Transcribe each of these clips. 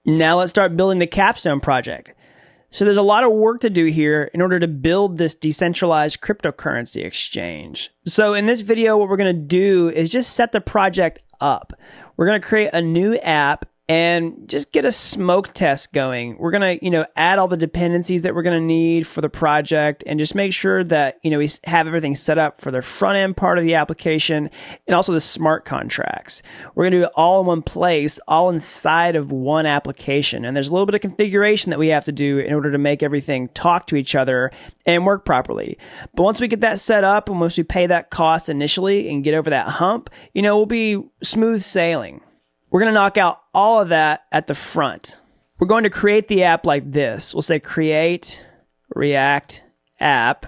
Now let's start building the capstone project. So there's a lot of work to do here in order to build this decentralized cryptocurrency exchange. So in this video, what we're going to do is just set the project up. We're going to create a new app and just get a smoke test going. We're going to, add all the dependencies that we're going to need for the project and just make sure that, we have everything set up for the front end part of the application and also the smart contracts. We're going to do it all in one place, all inside of one application. And there's a little bit of configuration that we have to do in order to make everything talk to each other and work properly. But once we get that set up and once we pay that cost initially and get over that hump, we'll be smooth sailing. We're going to knock out all of that at the front. We're going to create the app like this. We'll say create React app,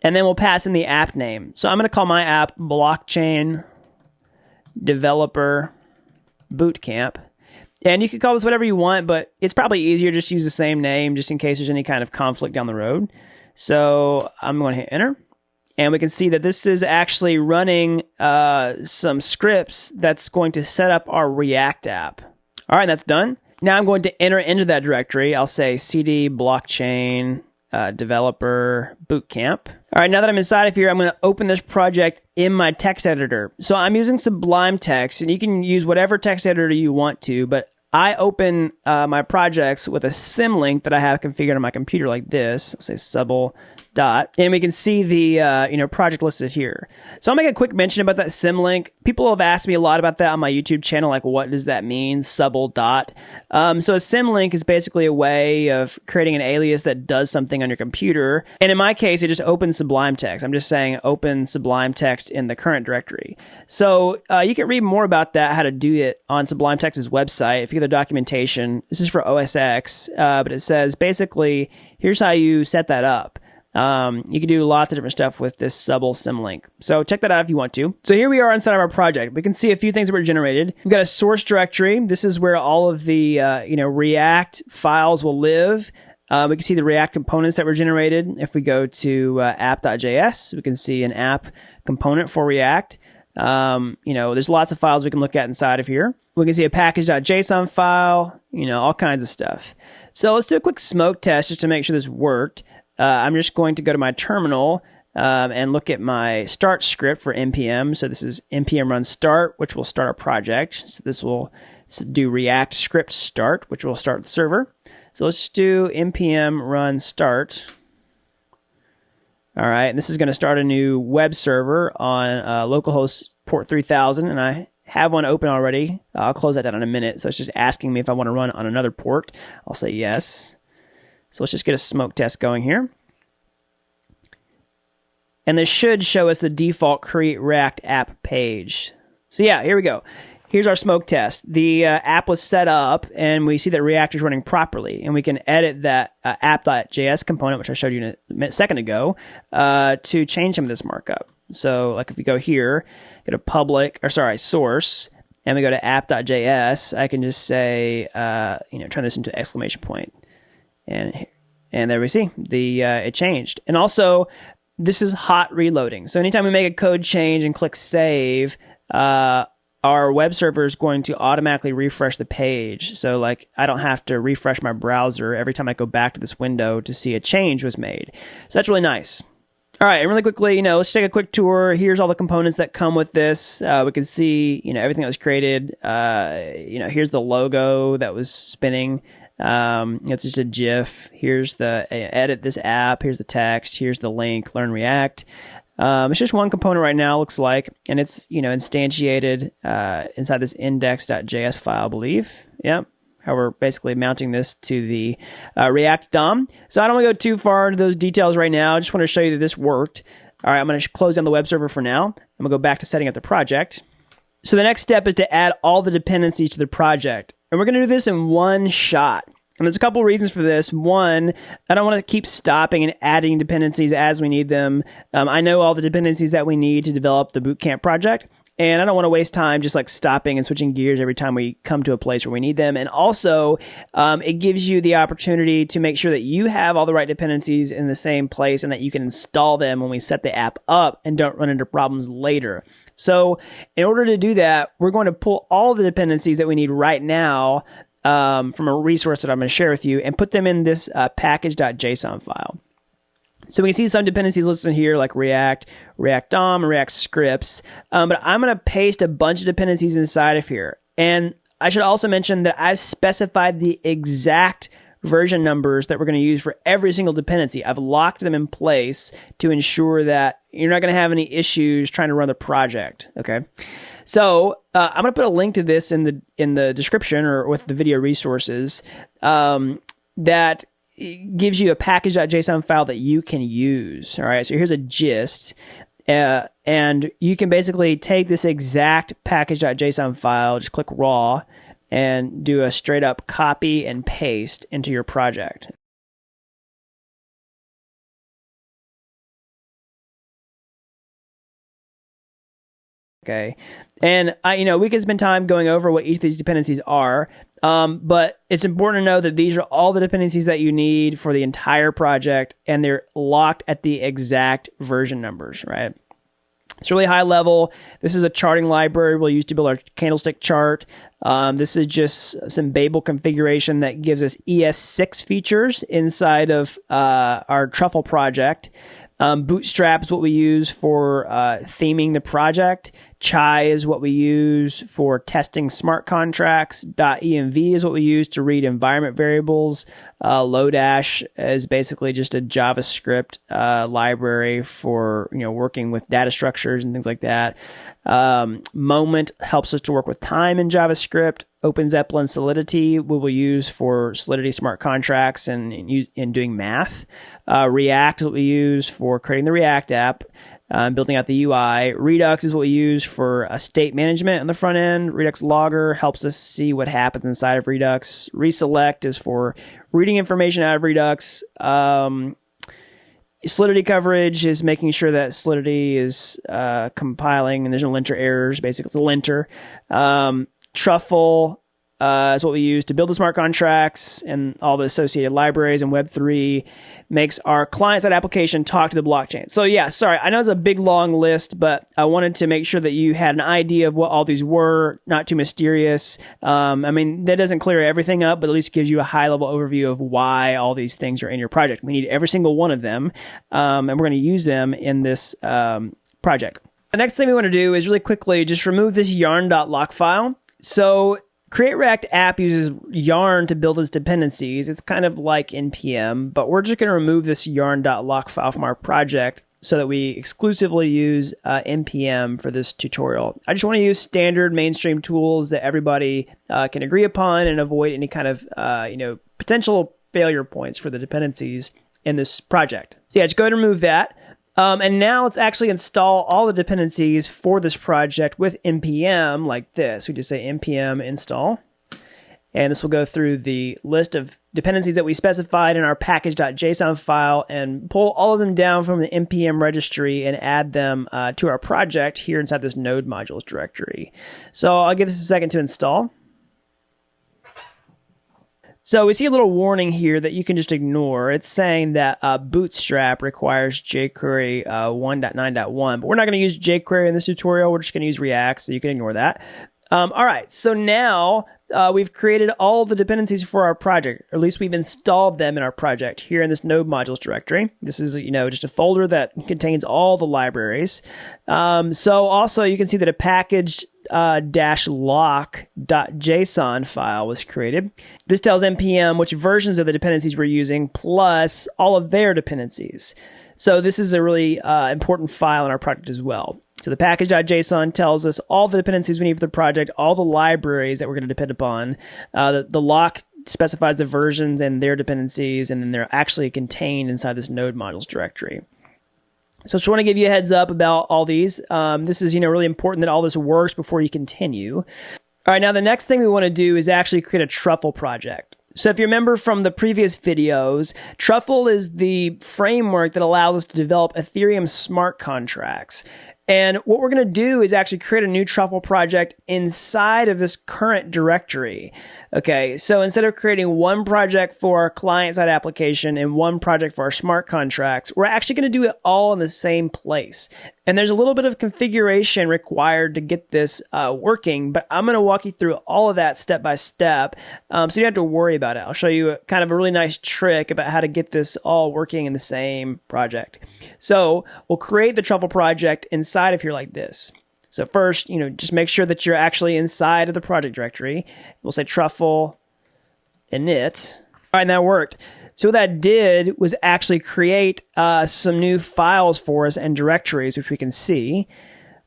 and then we'll pass in the app name. So I'm going to call my app Blockchain Developer Bootcamp. And you can call this whatever you want, but it's probably easier just to use the same name just in case there's any kind of conflict down the road. So I'm going to hit enter. And we can see that this is actually running some scripts that's going to set up our React app. All right, that's done. Now I'm going to enter into that directory. I'll say cd blockchain developer bootcamp. All right, now that I'm inside of here, I'm going to open this project in my text editor. So I'm using Sublime Text, and you can use whatever text editor you want to, but I open my projects with a symlink that I have configured on my computer like this. I'll say subl dot, and we can see the project listed here. So I'll make a quick mention about that symlink. People have asked me a lot about that on my YouTube channel, like what does that mean, subl dot. So a symlink is basically a way of creating an alias that does something on your computer. And in my case, it just opens Sublime Text. I'm just saying open Sublime Text in the current directory. So you can read more about that, how to do it on Sublime Text's website. If you get the documentation, this is for OS X, but it says basically, here's how you set that up. You can do lots of different stuff with this subl symlink. So check that out if you want to. So here we are inside of our project. We can see a few things that were generated. We've got a source directory. This is where all of the, React files will live. We can see the React components that were generated. If we go to app.js, we can see an app component for React. There's lots of files we can look at inside of here. We can see a package.json file, all kinds of stuff. So let's do a quick smoke test just to make sure this worked. I'm just going to go to my terminal and look at my start script for npm. So this is npm run start, which will start our project. So this will do React script start, which will start the server. So let's just do npm run start. All right, and this is going to start a new web server on localhost port 3000, and I have one open already. I'll close that down in a minute. So it's just asking me if I want to run on another port. I'll say yes. So let's just get a smoke test going here. And this should show us the default create React app page. So yeah, here we go. Here's our smoke test. The app was set up, and we see that React is running properly. And we can edit that app.js component, which I showed you a second ago, to change some of this markup. So like if we go here, go to source, and we go to app.js, I can just say, turn this into exclamation point. And there we see it changed. And also, this is hot reloading. So anytime we make a code change and click save, our web server is going to automatically refresh the page. So like I don't have to refresh my browser every time I go back to this window to see a change was made. So that's really nice. All right, and really quickly, let's take a quick tour. Here's all the components that come with this. We can see, everything that was created. Here's the logo that was spinning. It's just a GIF. Here's the edit this app. Here's the text. Here's the link, learn React. It's just one component right now, looks like, and it's, instantiated inside this index.js file, I believe. Yep. How we're basically mounting this to the React DOM. So I don't want to go too far into those details right now. I just want to show you that this worked. All right, I'm going to close down the web server for now. I'm going to go back to setting up the project. So the next step is to add all the dependencies to the project. And we're going to do this in one shot. And there's a couple reasons for this. One, I don't want to keep stopping and adding dependencies as we need them. I know all the dependencies that we need to develop the Bootcamp project. And I don't want to waste time just like stopping and switching gears every time we come to a place where we need them. And also, it gives you the opportunity to make sure that you have all the right dependencies in the same place and that you can install them when we set the app up and don't run into problems later. So in order to do that, we're going to pull all the dependencies that we need right now from a resource that I'm going to share with you and put them in this package.json file. So we can see some dependencies listed here like React, React DOM, and React scripts. But I'm going to paste a bunch of dependencies inside of here. And I should also mention that I've specified the exact version numbers that we're going to use for every single dependency. I've locked them in place to ensure that you're not going to have any issues trying to run the project. Okay. So I'm going to put a link to this in the description or with the video resources that gives you a package.json file that you can use. All right, so here's a gist. And you can basically take this exact package.json file, just click raw, and do a straight up copy and paste into your project. Okay, and we can spend time going over what each of these dependencies are, but it's important to know that these are all the dependencies that you need for the entire project, and they're locked at the exact version numbers, right? It's really high level. This is a charting library we'll use to build our candlestick chart. This is just some Babel configuration that gives us ES6 features inside of our Truffle project. Bootstrap is what we use for theming the project. Chai is what we use for testing smart contracts. .env is what we use to read environment variables. Lodash is basically just a JavaScript library for working with data structures and things like that. Moment helps us to work with time in JavaScript. OpenZeppelin Solidity we will use for Solidity smart contracts and in doing math. React is what we use for creating the React app, building out the UI. Redux is what we use for state management on the front end. Redux Logger helps us see what happens inside of Redux. Reselect is for reading information out of Redux. Solidity coverage is making sure that Solidity is compiling and there's no linter errors. Basically, it's a linter. Truffle is what we use to build the smart contracts and all the associated libraries, and Web3 makes our client-side application talk to the blockchain. So yeah, sorry, I know it's a big, long list, but I wanted to make sure that you had an idea of what all these were, not too mysterious. That doesn't clear everything up, but at least gives you a high-level overview of why all these things are in your project. We need every single one of them, and we're going to use them in this project. The next thing we want to do is really quickly just remove this yarn.lock file. So Create React App uses Yarn to build its dependencies. It's kind of like NPM, but we're just going to remove this yarn.lock file from our project so that we exclusively use NPM for this tutorial. I just want to use standard mainstream tools that everybody can agree upon and avoid any kind of potential failure points for the dependencies in this project. So yeah, just go ahead and remove that. And now let's actually install all the dependencies for this project with npm like this. We just say npm install. And this will go through the list of dependencies that we specified in our package.json file and pull all of them down from the npm registry and add them to our project here inside this node modules directory. So I'll give this a second to install. So we see a little warning here that you can just ignore. It's saying that Bootstrap requires jQuery 1.9.1, but we're not going to use jQuery in this tutorial. We're just going to use React, so you can ignore that. All right, so now we've created all the dependencies for our project, or at least we've installed them in our project here in this node modules directory. This is, just a folder that contains all the libraries. So also you can see that a package -lock.json file was created. This tells npm which versions of the dependencies we're using, plus all of their dependencies. So this is a really important file in our project as well. So the package.json tells us all the dependencies we need for the project, all the libraries that we're going to depend upon. The lock specifies the versions and their dependencies, and then they're actually contained inside this node modules directory. So I just want to give you a heads up about all these. This is, really important that all this works before you continue. All right, now the next thing we want to do is actually create a Truffle project. So if you remember from the previous videos, Truffle is the framework that allows us to develop Ethereum smart contracts. And what we're going to do is actually create a new Truffle project inside of this current directory. Okay, so instead of creating one project for our client-side application and one project for our smart contracts, we're actually going to do it all in the same place. And there's a little bit of configuration required to get this working, but I'm going to walk you through all of that step by step, so you don't have to worry about it. I'll show you kind of a really nice trick about how to get this all working in the same project. So we'll create the truffle project inside of here like this. So first, just make sure that you're actually inside of the project directory. We'll say truffle init. All right, and that worked. So what that did was actually create some new files for us and directories, which we can see.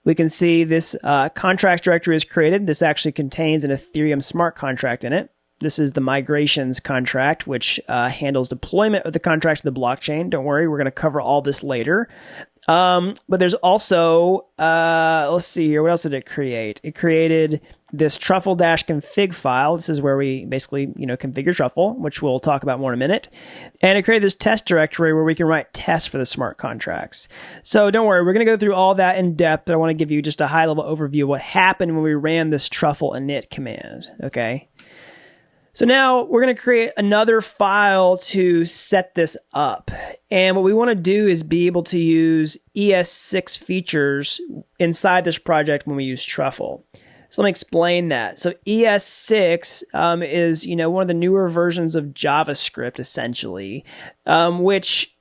We can see this contracts directory is created. This actually contains an Ethereum smart contract in it. This is the migrations contract, which handles deployment of the contract to the blockchain. Don't worry, we're going to cover all this later. But there's also, let's see here, what else did it create? It created this truffle-config file. This is where we basically, configure truffle, which we'll talk about more in a minute. And it created this test directory where we can write tests for the smart contracts. So don't worry, we're going to go through all that in depth, but I want to give you just a high-level overview of what happened when we ran this truffle init command, okay? So now we're going to create another file to set this up. And what we want to do is be able to use ES6 features inside this project when we use truffle. So let me explain that. So ES6 is, one of the newer versions of JavaScript, essentially, which,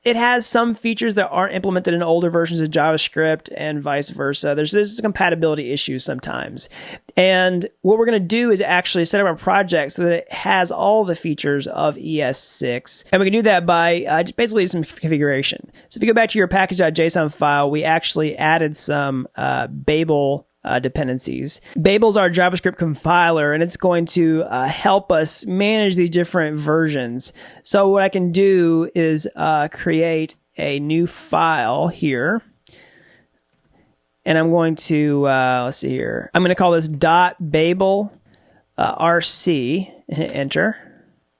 it has some features that aren't implemented in older versions of JavaScript and vice versa. There's compatibility issues sometimes. And what we're going to do is actually set up our project so that it has all the features of ES6. And we can do that by basically some configuration. So if you go back to your package.json file, we actually added some Babel dependencies. Babel's our JavaScript compiler, and it's going to help us manage these different versions. So what I can do is create a new file here. And I'm going to, let's see here. I'm going to call this .babel rc and hit enter.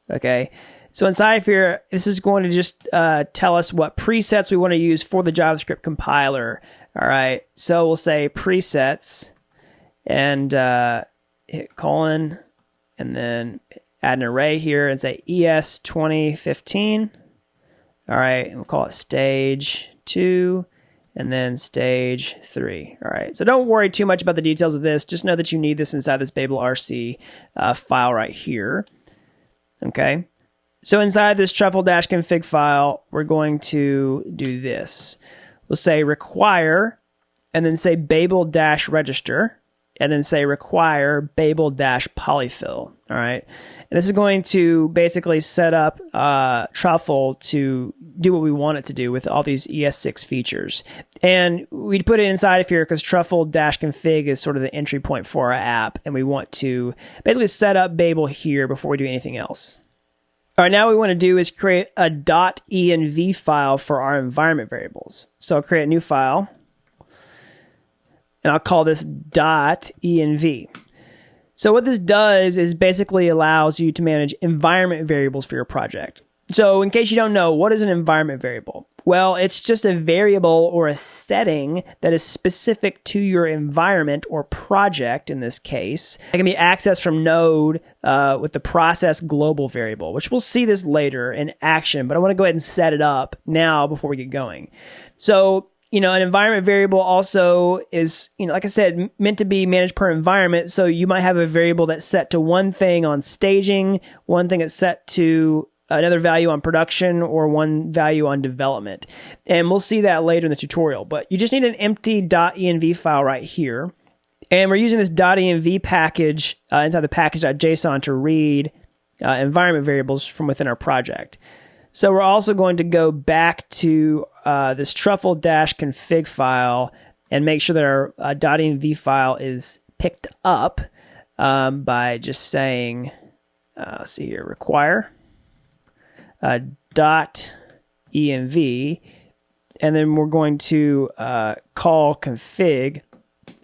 Okay. So inside of here, this is going to just tell us what presets we want to use for the JavaScript compiler. All right, so we'll say presets and hit colon and then add an array here and say ES 2015. All right, and we'll call it stage 2 and then stage 3. All right, so don't worry too much about the details of this. Just know that you need this inside this Babel RC file right here. Okay, so inside this truffle-config file, we're going to do this. We'll say require, and then say Babel-register, and then say require Babel-polyfill, all right? And this is going to basically set up Truffle to do what we want it to do with all these ES6 features. And we'd put it inside of here because Truffle-config is sort of the entry point for our app, and we want to basically set up Babel here before we do anything else. All right, now what we want to do is create a .env file for our environment variables. So I'll create a new file, and I'll call this .env. So what this does is basically allows you to manage environment variables for your project. So in case you don't know, what is an environment variable? Well, it's just a variable or a setting that is specific to your environment or project in this case. It can be accessed from Node with the process global variable, which we'll see this later in action, but I want to go ahead and set it up now before we get going. So, an environment variable also is, like I said, meant to be managed per environment. So you might have a variable that's set to one thing on staging, one thing that's set to another value on production, or one value on development. And we'll see that later in the tutorial. But you just need an empty .env file right here. And we're using this .env package inside the package.json to read environment variables from within our project. So we're also going to go back to this truffle-config file and make sure that our .env file is picked up by just saying, let's see here, require .env, and then we're going to call config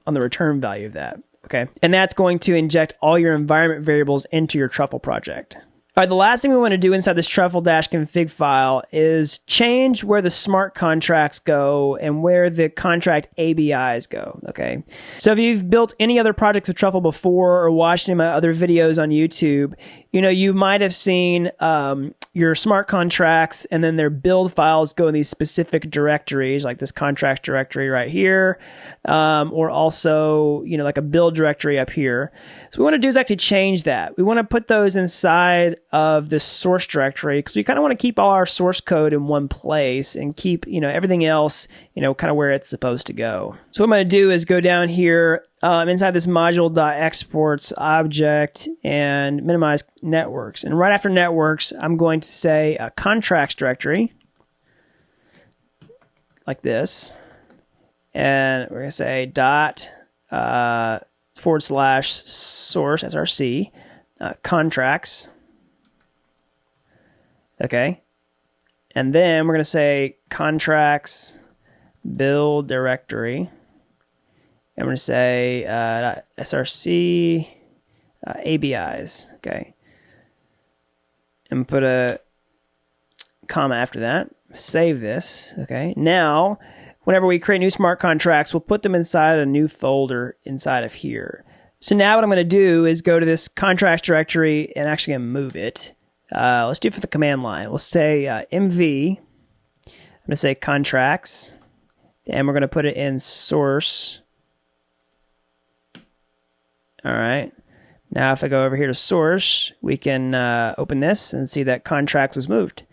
on the return value of that, okay? And that's going to inject all your environment variables into your Truffle project. All right, the last thing we want to do inside this truffle-config file is change where the smart contracts go and where the contract ABIs go, okay? So if you've built any other project with Truffle before or watched any of my other videos on YouTube, you might have seen your smart contracts and then their build files go in these specific directories, like this contracts directory right here, or also, you know, like a build directory up here. So what we want to do is actually change that. We want to put those inside of this source directory because we kind of want to keep all our source code in one place and keep, you know, everything else, you know, kind of where it's supposed to go. So what I'm going to do is go down here inside this module.exports object and minimize networks. And right after networks, I'm going to say a contracts directory like this. And we're going to say dot / source src contracts. Okay. And then we're going to say contracts build directory. I'm going to say src ABIs, okay, and put a comma after that. Save this, okay. Now, whenever we create new smart contracts, we'll put them inside a new folder inside of here. So now what I'm going to do is go to this contracts directory and actually going to move it. Let's do it for the command line. We'll say mv. I'm going to say contracts, and we're going to put it in source. All right. Now, if I go over here to source, we can open this and see that contracts was moved.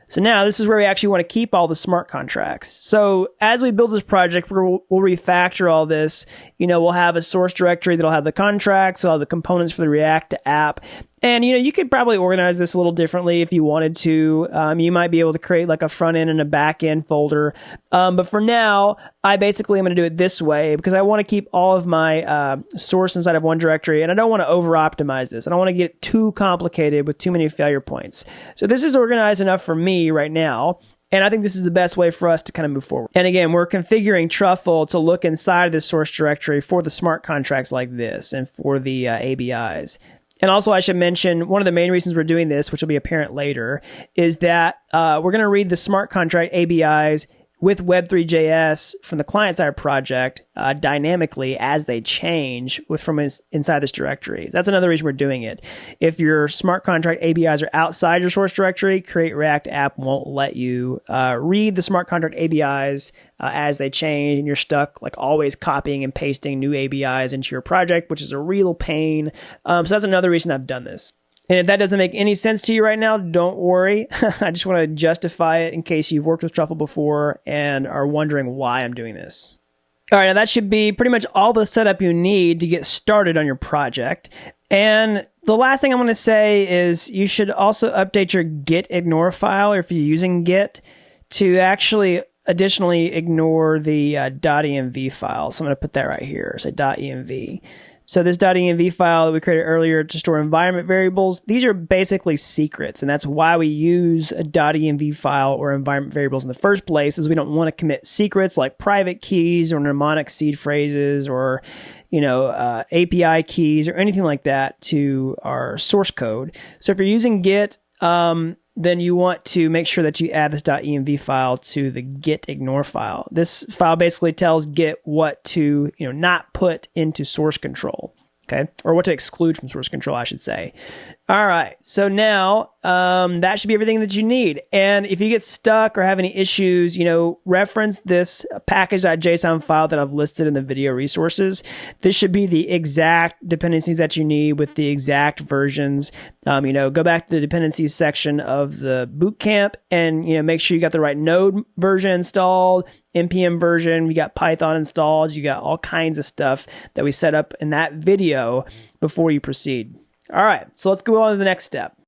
So now this is where we actually want to keep all the smart contracts. So as we build this project, we'll refactor all this. You know, we'll have a source directory that'll have the contracts, it'll have the components for the React app. And, you know, you could probably organize this a little differently if you wanted to. You might be able to create like a front end and a back end folder. But for now, I basically am going to do it this way because I want to keep all of my source inside of one directory, and I don't want to over optimize this. I don't want to get too complicated with too many failure points. So this is organized enough for me right now. And I think this is the best way for us to kind of move forward. And again, we're configuring Truffle to look inside of this source directory for the smart contracts like this and for the ABIs. And also I should mention, one of the main reasons we're doing this, which will be apparent later, is that we're going to read the smart contract ABIs with Web3.js from the client-side project dynamically as they change from inside this directory. That's another reason we're doing it. If your smart contract ABIs are outside your source directory, Create React App won't let you read the smart contract ABIs as they change, and you're stuck like always copying and pasting new ABIs into your project, which is a real pain. So that's another reason I've done this. And if that doesn't make any sense to you right now, don't worry. I just want to justify it in case you've worked with Truffle before and are wondering why I'm doing this. All right, now that should be pretty much all the setup you need to get started on your project. And the last thing I'm going to say is you should also update your git ignore file, or if you're using Git, to actually additionally ignore the .env file. So I'm going to put that right here, say .env. So this .env file that we created earlier to store environment variables, these are basically secrets, and that's why we use a .env file or environment variables in the first place, is we don't want to commit secrets like private keys or mnemonic seed phrases or, you know, API keys or anything like that to our source code. So if you're using Git, then you want to make sure that you add this .env file to the git ignore file. This file basically tells Git what to, you know, not put into source control, okay? Or what to exclude from source control, I should say. All right, so now that should be everything that you need. And if you get stuck or have any issues, you know, reference this package.json file that I've listed in the video resources. This should be the exact dependencies that you need with the exact versions. You know, go back to the dependencies section of the bootcamp and, you know, make sure you got the right Node version installed, NPM version, you got Python installed, you got all kinds of stuff that we set up in that video before you proceed. All right, so let's go on to the next step.